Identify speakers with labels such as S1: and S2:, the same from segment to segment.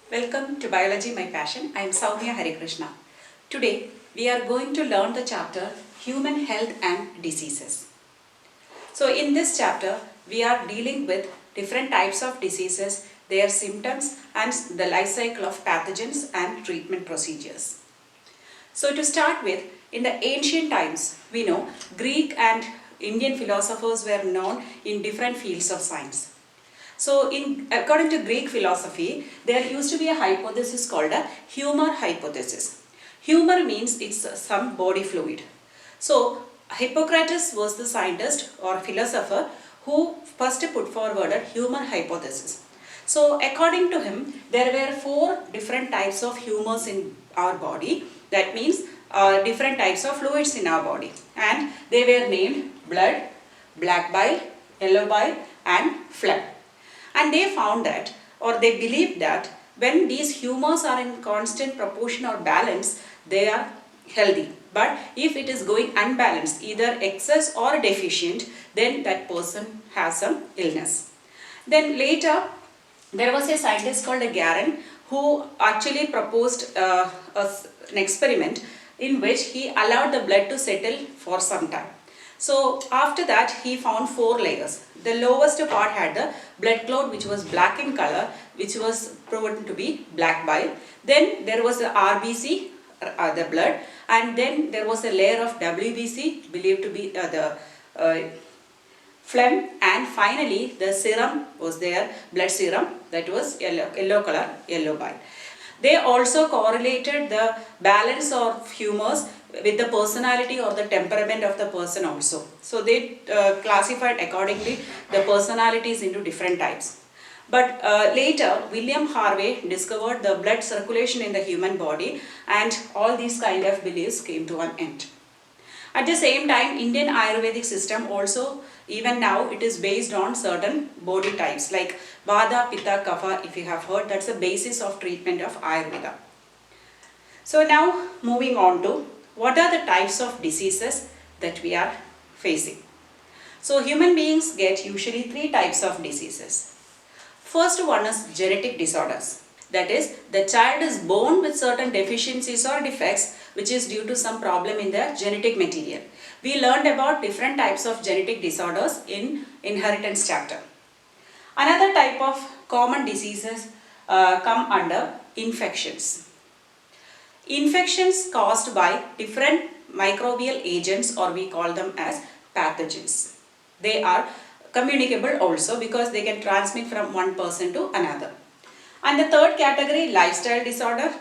S1: Welcome to Biology My Passion. I am Soumya Harikrishna. Today we are going to learn the chapter Human Health and Diseases. So in this chapter we are dealing with different types of diseases, their symptoms and the life cycle of pathogens and treatment procedures. So to start with, in the ancient times we know Greek and Indian philosophers were known in different fields of science. So according to Greek philosophy, there used to be a hypothesis called a humor hypothesis. Humor means it's some body fluid. So Hippocrates was the scientist or philosopher who first put forward a humor hypothesis. So according to him, there were 4 different types of humors in our body. That means different types of fluids in our body. And they were named blood, black bile, yellow bile and phlegm. And they found that, or they believed that, when these humors are in constant proportion or balance, they are healthy. But if it is going unbalanced, either excess or deficient, then that person has some illness. Then later, there was a scientist called Garen who actually proposed an experiment in which he allowed the blood to settle for some time. So after that he found 4 layers. The lowest part had the blood clot which was black in color, which was proven to be black bile. Then there was the RBC, the blood, and then there was a layer of WBC believed to be the phlegm, and finally the serum was there, blood serum, that was yellow color, yellow bile. They also correlated the balance of humors with the personality or the temperament of the person also. So they classified accordingly the personalities into different types. But later William Harvey discovered the blood circulation in the human body, and all these kind of beliefs came to an end. At the same time, Indian Ayurvedic system also, even now, it is based on certain body types like Vata, Pitta, Kapha. If you have heard, that's the basis of treatment of Ayurveda. So now moving on to what are the types of diseases that we are facing. So human beings get usually 3 types of diseases. First one is genetic disorders. That is, the child is born with certain deficiencies or defects which is due to some problem in their genetic material. We learned about different types of genetic disorders in inheritance chapter. Another type of common diseases come under infections. Infections caused by different microbial agents, or we call them as pathogens. They are communicable also because they can transmit from one person to another. And the third category, lifestyle disorder,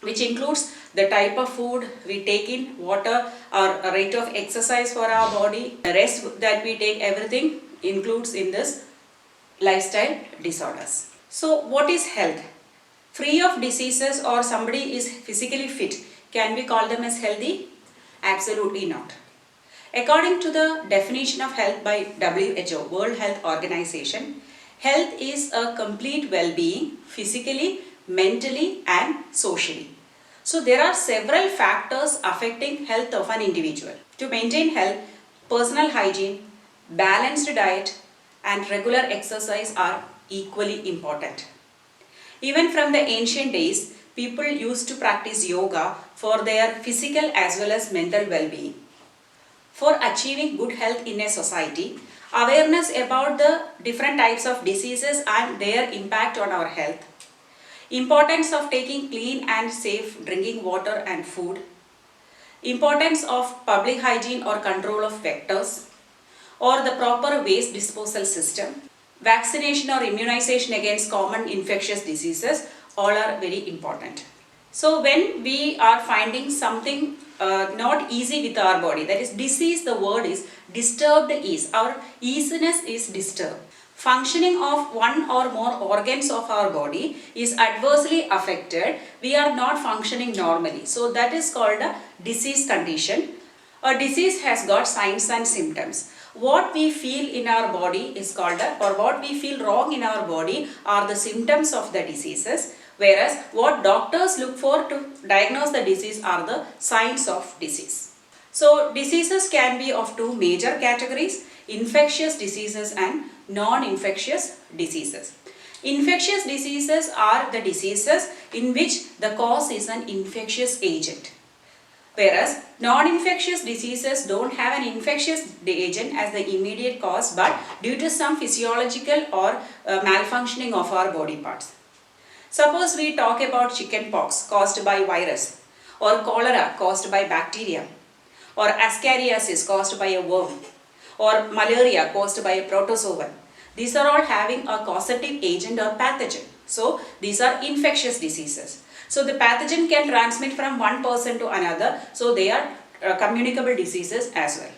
S1: which includes the type of food we take in, water, our rate of exercise for our body, the rest that we take, everything includes in this lifestyle disorders. So what is health? Free of diseases or somebody is physically fit, can we call them as healthy? Absolutely not. According to the definition of health by WHO, World Health Organization, health is a complete well-being physically, mentally and socially. So there are several factors affecting health of an individual. To maintain health, personal hygiene, balanced diet and regular exercise are equally important. Even from the ancient days, people used to practice yoga for their physical as well as mental well-being. For achieving good health in a society, awareness about the different types of diseases and their impact on our health, importance of taking clean and safe drinking water and food, importance of public hygiene or control of vectors, or the proper waste disposal system, vaccination or immunization against common infectious diseases, all are very important. So when we are finding something not easy with our body, that is disease, the word is disturbed ease, our easiness is disturbed. Functioning of one or more organs of our body is adversely affected, we are not functioning normally. So that is called a disease condition. A disease has got signs and symptoms. What we feel in our body is called or what we feel wrong in our body are the symptoms of the diseases, whereas what doctors look for to diagnose the disease are the signs of disease. So diseases can be of 2 major categories, infectious diseases and non-infectious diseases. Infectious diseases are the diseases in which the cause is an infectious agent. Whereas non-infectious diseases don't have an infectious agent as the immediate cause, but due to some physiological or malfunctioning of our body parts. Suppose we talk about chickenpox caused by virus, or cholera caused by bacteria, or Ascariasis caused by a worm, or malaria caused by a protozoan. These are all having a causative agent or pathogen. So these are infectious diseases. So the pathogen can transmit from one person to another. So they are communicable diseases as well.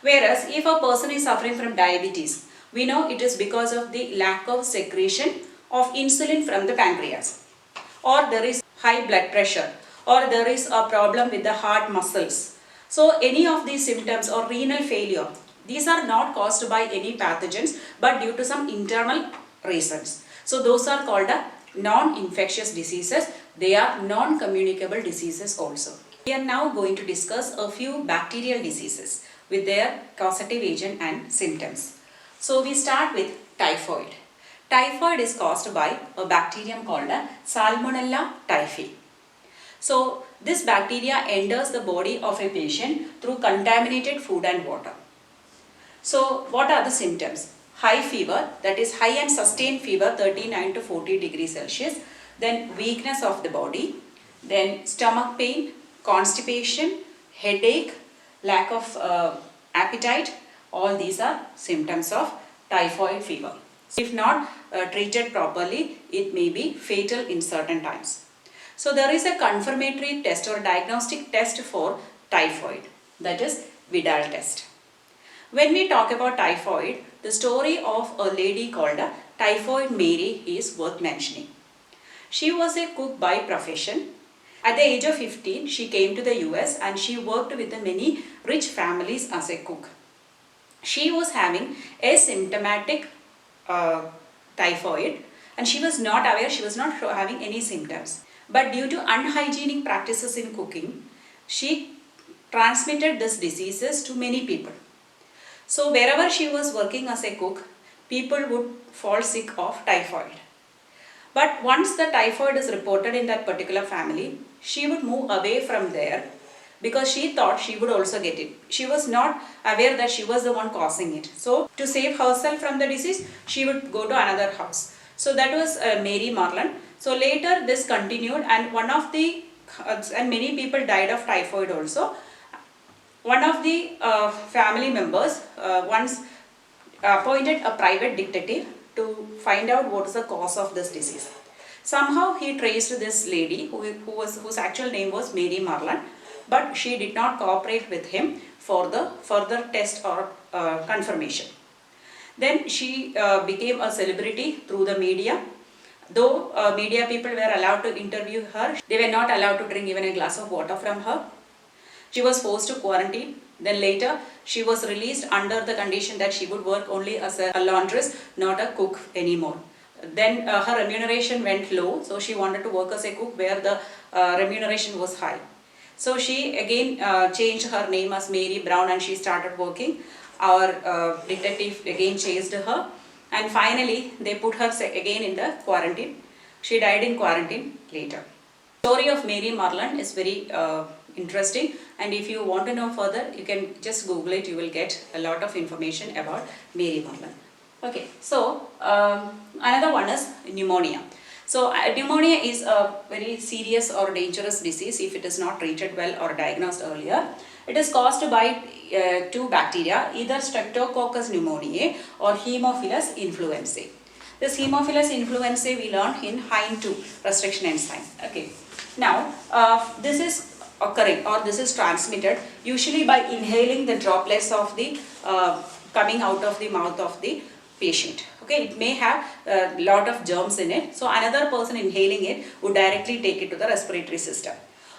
S1: Whereas if a person is suffering from diabetes, we know it is because of the lack of secretion of insulin from the pancreas, or there is high blood pressure, or there is a problem with the heart muscles. So any of these symptoms, or renal failure, these are not caused by any pathogens but due to some internal reasons. So those are called non-infectious diseases. They are non-communicable diseases also. We are now going to discuss a few bacterial diseases with their causative agent and symptoms. So we start with typhoid. Typhoid is caused by a bacterium called Salmonella typhi. So this bacteria enters the body of a patient through contaminated food and water. So what are the symptoms? High fever, that is high and sustained fever 39 to 40 degrees Celsius, then weakness of the body, then stomach pain, constipation, headache, lack of appetite. All these are symptoms of typhoid fever. If not treated properly, it may be fatal in certain times. So there is a confirmatory test or diagnostic test for typhoid, that is Vidal test. When we talk about typhoid, the story of a lady called Typhoid Mary is worth mentioning. She was a cook by profession. At the age of 15, she came to the US and she worked with many rich families as a cook. She was having asymptomatic typhoid and she was not aware, she was not having any symptoms. But due to unhygienic practices in cooking, she transmitted these diseases to many people. So wherever she was working as a cook, people would fall sick of typhoid. But once the typhoid is reported in that particular family, she would move away from there because she thought she would also get it. She was not aware that she was the one causing it. So to save herself from the disease, she would go to another house. So that was Mary Marland. So later this continued and and many people died of typhoid also. One of the family members once appointed a private detective to find out what is the cause of this disease. Somehow he traced this lady whose actual name was Mary Marland, but she did not cooperate with him for the further test or confirmation. Then she became a celebrity through the media. Though media people were allowed to interview her, they were not allowed to drink even a glass of water from her. She was forced to quarantine. Then later she was released under the condition that she would work only as a laundress, not a cook anymore. Then her remuneration went low, so she wanted to work as a cook where the remuneration was high. So she again changed her name as Mary Brown and she started working. Our detective again chased her and finally they put her again in the quarantine. She died in quarantine later. The story of Mary Marland is very interesting, and if you want to know further, you can just Google it, you will get a lot of information about Mary Marland. Okay, so another one is pneumonia. So pneumonia is a very serious or dangerous disease if it is not treated well or diagnosed earlier. It is caused by two bacteria, either Streptococcus pneumoniae or Haemophilus influenzae. This Haemophilus influenzae we learned in HIND2 restriction enzyme. Okay. Now this is occurring or this is transmitted usually by inhaling the droplets of the coming out of the mouth of the patient. Okay, it may have a lot of germs in it, so another person inhaling it would directly take it to the respiratory system,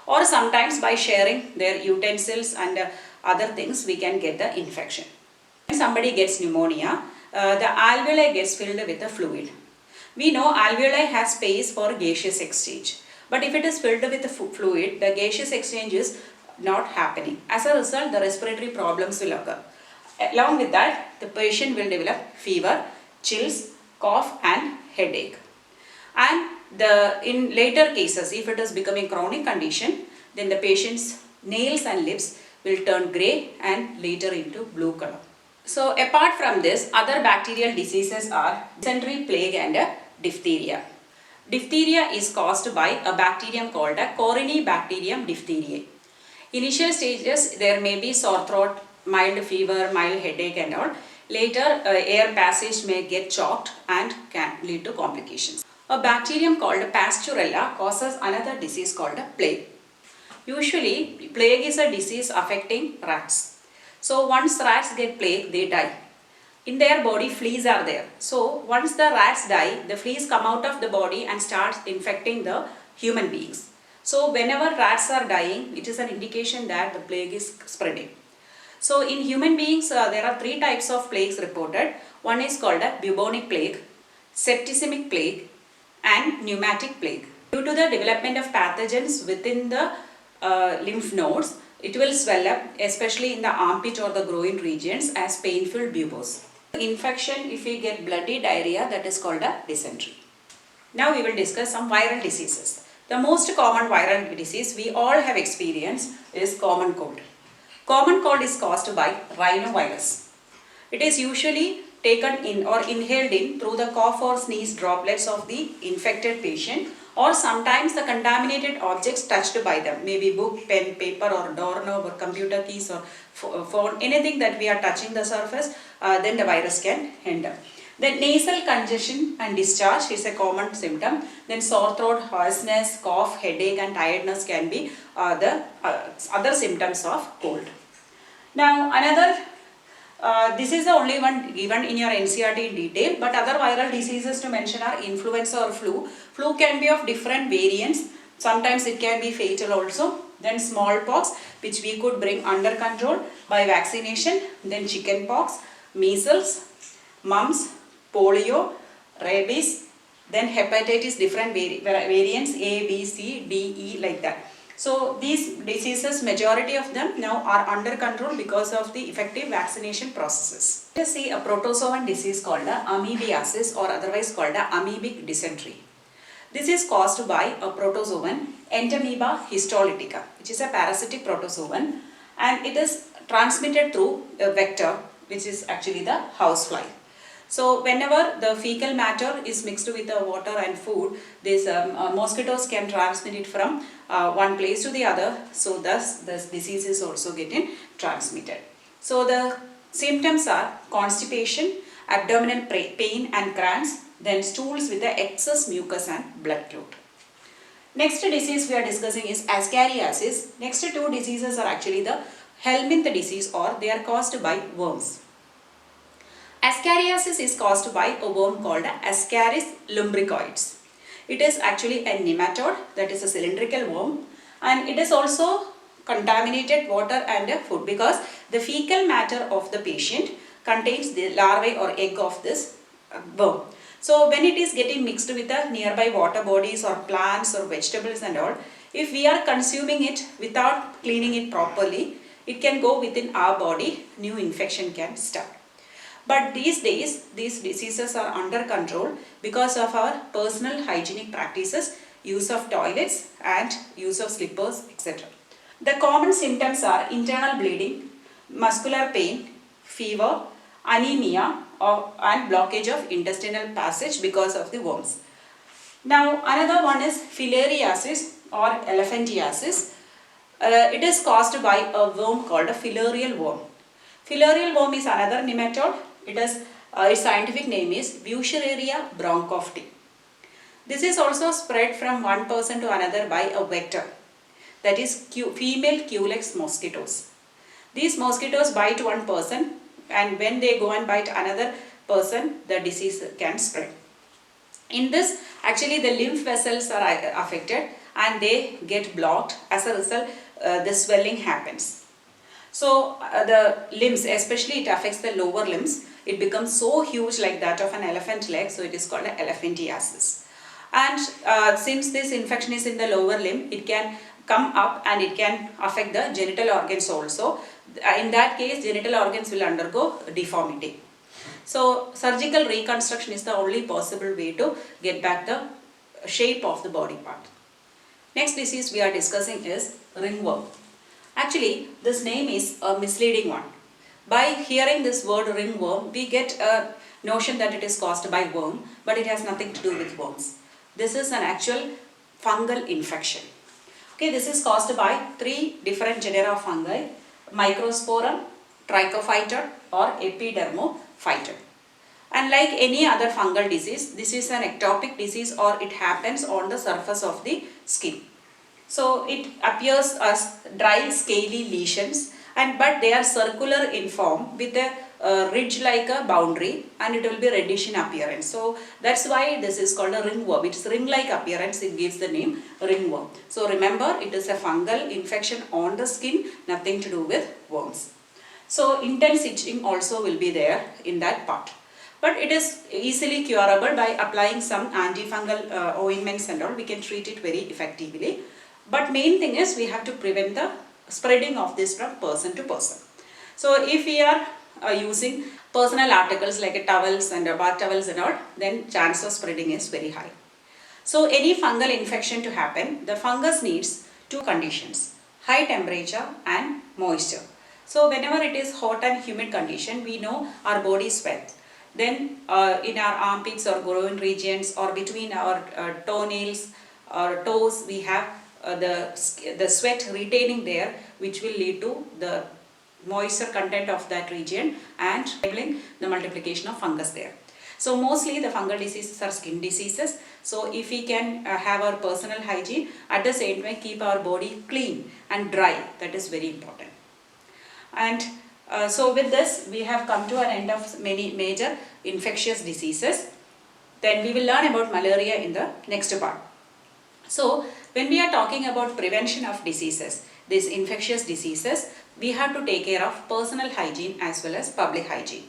S1: or sometimes by sharing their utensils and other things we can get the infection. When somebody gets pneumonia, the alveoli gets filled with the fluid. We know alveoli has space for gaseous exchange, but if it is filled with the fluid, the gaseous exchange is not happening. As a result, the respiratory problems will occur. Along with that, the patient will develop fever, chills, cough and headache. And in later cases, if it is becoming chronic condition, then the patient's nails and lips will turn grey and later into blue color. So apart from this, other bacterial diseases are dysentery, plague and diphtheria. Diphtheria is caused by a bacterium called a Corynebacterium diphtheriae. Initial stages, there may be sore throat, mild fever, mild headache and all. Later, air passage may get choked and can lead to complications. A bacterium called Pasturella causes another disease called plague. Usually, plague is a disease affecting rats. So, once rats get plague, they die. In their body, fleas are there. So, once the rats die, the fleas come out of the body and start infecting the human beings. So, whenever rats are dying, it is an indication that the plague is spreading. So, in human beings, there are 3 types of plagues reported. One is called a bubonic plague, septicemic plague and pneumatic plague. Due to the development of pathogens within the lymph nodes, it will swell up, especially in the armpit or the groin regions, as painful buboes. Infection, if we get bloody diarrhea, that is called a dysentery. Now we will discuss some viral diseases. The most common viral disease we all have experienced is common cold. Common cold is caused by rhinovirus. It is usually taken in or inhaled in through the cough or sneeze droplets of the infected patient, or sometimes the contaminated objects touched by them, maybe book, pen, paper or doorknob or computer keys or phone, anything that we are touching the surface, then the virus can enter. Then nasal congestion and discharge is a common symptom. Then sore throat, hoarseness, cough, headache and tiredness can be the other symptoms of cold. Now this is the only one given in your NCERT in detail, but other viral diseases to mention are influenza or flu. Flu can be of different variants. Sometimes it can be fatal also. Then smallpox, which we could bring under control by vaccination. Then chickenpox, measles, mumps, polio, rabies, then hepatitis, different variants A, B, C, D, E, like that. So these diseases, majority of them now are under control because of the effective vaccination processes. Let us see a protozoan disease called Amoebiasis, or otherwise called amoebic dysentery. This is caused by a protozoan Entamoeba histolytica, which is a parasitic protozoan, and it is transmitted through a vector, which is actually the housefly. So whenever the fecal matter is mixed with the water and food, these mosquitoes can transmit it from one place to the other. So thus this disease is also getting transmitted. So the symptoms are constipation, abdominal pain and cramps, then stools with the excess mucus and blood clot. Next disease we are discussing is Ascariasis. Next 2 diseases are actually the helminth disease, or they are caused by worms. Ascariasis is caused by a worm called Ascaris lumbricoides. It is actually a nematode, that is a cylindrical worm, and it is also contaminated water and food because the fecal matter of the patient contains the larvae or egg of this worm. So when it is getting mixed with the nearby water bodies or plants or vegetables and all, if we are consuming it without cleaning it properly, it can go within our body, new infection can start. But these days, these diseases are under control because of our personal hygienic practices, use of toilets and use of slippers, etc. The common symptoms are internal bleeding, muscular pain, fever, anemia and blockage of intestinal passage because of the worms. Now another one is Filariasis or Elephantiasis. It is caused by a worm called a filarial worm. Filarial worm is another nematode. Its scientific name is Buchereria bronchofti. This is also spread from one person to another by a vector, that is female Culex mosquitoes. These mosquitoes bite one person, and when they go and bite another person, the disease can spread. In this, actually the lymph vessels are affected and they get blocked. As a result, the swelling happens. So the limbs, especially it affects the lower limbs, it becomes so huge like that of an elephant leg, so it is called Elephantiasis. And since this infection is in the lower limb, it can come up and it can affect the genital organs also. In that case, genital organs will undergo deformity. So surgical reconstruction is the only possible way to get back the shape of the body part. Next disease we are discussing is ringworm. Actually, this name is a misleading one. By hearing this word ringworm, we get a notion that it is caused by worm, but it has nothing to do with worms. This is an actual fungal infection. Okay, this is caused by 3 different genera of fungi: Microsporum, Trichophyton or Epidermophyton. And like any other fungal disease, this is an ectopic disease or it happens on the surface of the skin. So it appears as dry scaly lesions, but they are circular in form with a ridge like a boundary, and it will be reddish in appearance. So that's why this is called a ringworm. It's ring-like appearance, it gives the name ringworm. So remember, it is a fungal infection on the skin, nothing to do with worms. So intense itching also will be there in that part. But it is easily curable by applying some antifungal ointments and all. We can treat it very effectively. But main thing is we have to prevent the spreading of this from person to person. So if we are using personal articles like towels and bath towels and all, then chance of spreading is very high. So any fungal infection to happen, the fungus needs 2 conditions: high temperature and moisture. So whenever it is hot and humid condition, we know our body sweats. Then in our armpits or groin regions or between our toenails or toes, we have the sweat retaining there, which will lead to the moisture content of that region and enabling the multiplication of fungus there. So mostly the fungal diseases are skin diseases. So if we can have our personal hygiene, at the same time keep our body clean and dry, that is very important. And so with this, we have come to an end of many major infectious diseases. Then we will learn about malaria in the next part. So when we are talking about prevention of diseases, these infectious diseases, we have to take care of personal hygiene as well as public hygiene.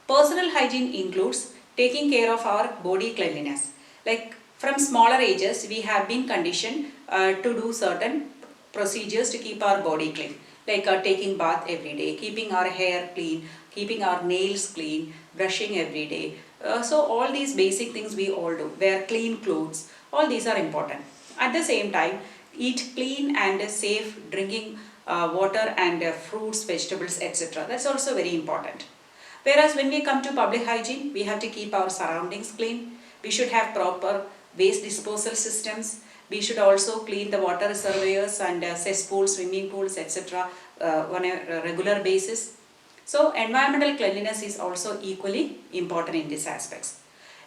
S1: Personal hygiene includes taking care of our body cleanliness. Like from smaller ages, we have been conditioned to do certain procedures to keep our body clean. Like taking bath every day, keeping our hair clean, keeping our nails clean, brushing every day. So all these basic things we all do. Wear clean clothes. All these are important. At the same time, eat clean and safe drinking water and fruits, vegetables, etc. That's also very important. Whereas when we come to public hygiene, we have to keep our surroundings clean. We should have proper waste disposal systems. We should also clean the water reservoirs and cesspools, swimming pools, etc. On a regular basis. So environmental cleanliness is also equally important in these aspects.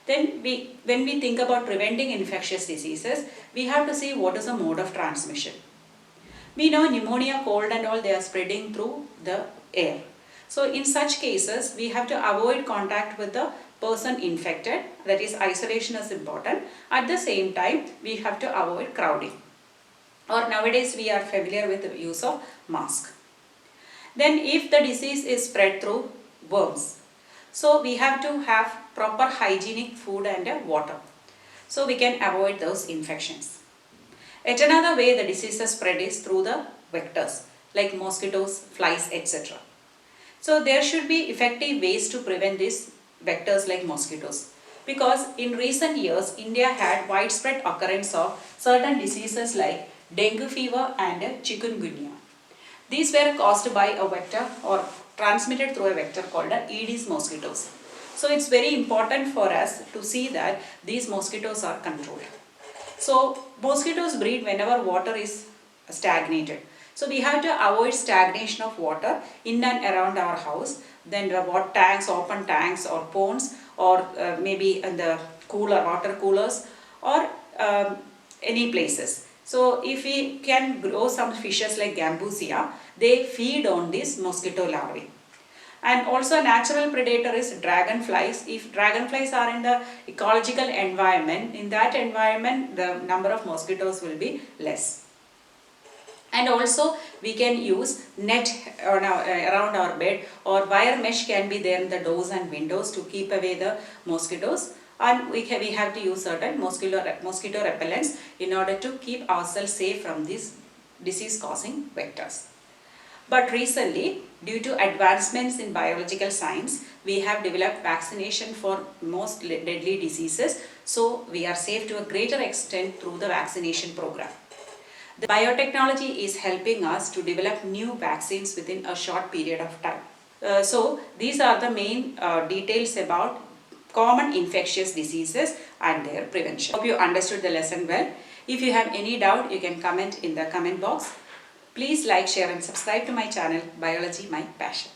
S1: Then when we think about preventing infectious diseases, we have to see what is the mode of transmission. We know pneumonia, cold and all, they are spreading through the air. So in such cases, we have to avoid contact with the person infected, that is isolation is important. At the same time, we have to avoid crowding. Or nowadays we are familiar with the use of mask. Then if the disease is spread through worms, so we have to have proper hygienic food and water. So we can avoid those infections. Yet another way the diseases spread is through the vectors like mosquitoes, flies, etc. So there should be effective ways to prevent these vectors like mosquitoes, because in recent years India had widespread occurrence of certain diseases like dengue fever and chikungunya. These were caused by a vector or transmitted through a vector called Aedes mosquitoes. So it's very important for us to see that these mosquitoes are controlled. So mosquitoes breed whenever water is stagnated. So we have to avoid stagnation of water in and around our house. Then the tanks, open tanks or ponds, or maybe in the water coolers, or any places. So if we can grow some fishes like gambusia, they feed on these mosquito larvae. And also a natural predator is dragonflies. If dragonflies are in the ecological environment, in that environment the number of mosquitoes will be less. And also we can use net around our bed, or wire mesh can be there in the doors and windows to keep away the mosquitoes. And we have to use certain mosquito repellents in order to keep ourselves safe from these disease causing vectors. But recently, due to advancements in biological science, we have developed vaccination for most deadly diseases. So we are safe to a greater extent through the vaccination program. The biotechnology is helping us to develop new vaccines within a short period of time. So these are the main details about common infectious diseases and their prevention. Hope you understood the lesson well. If you have any doubt, you can comment in the comment box. Please like, share and subscribe to my channel, Biology My Passion.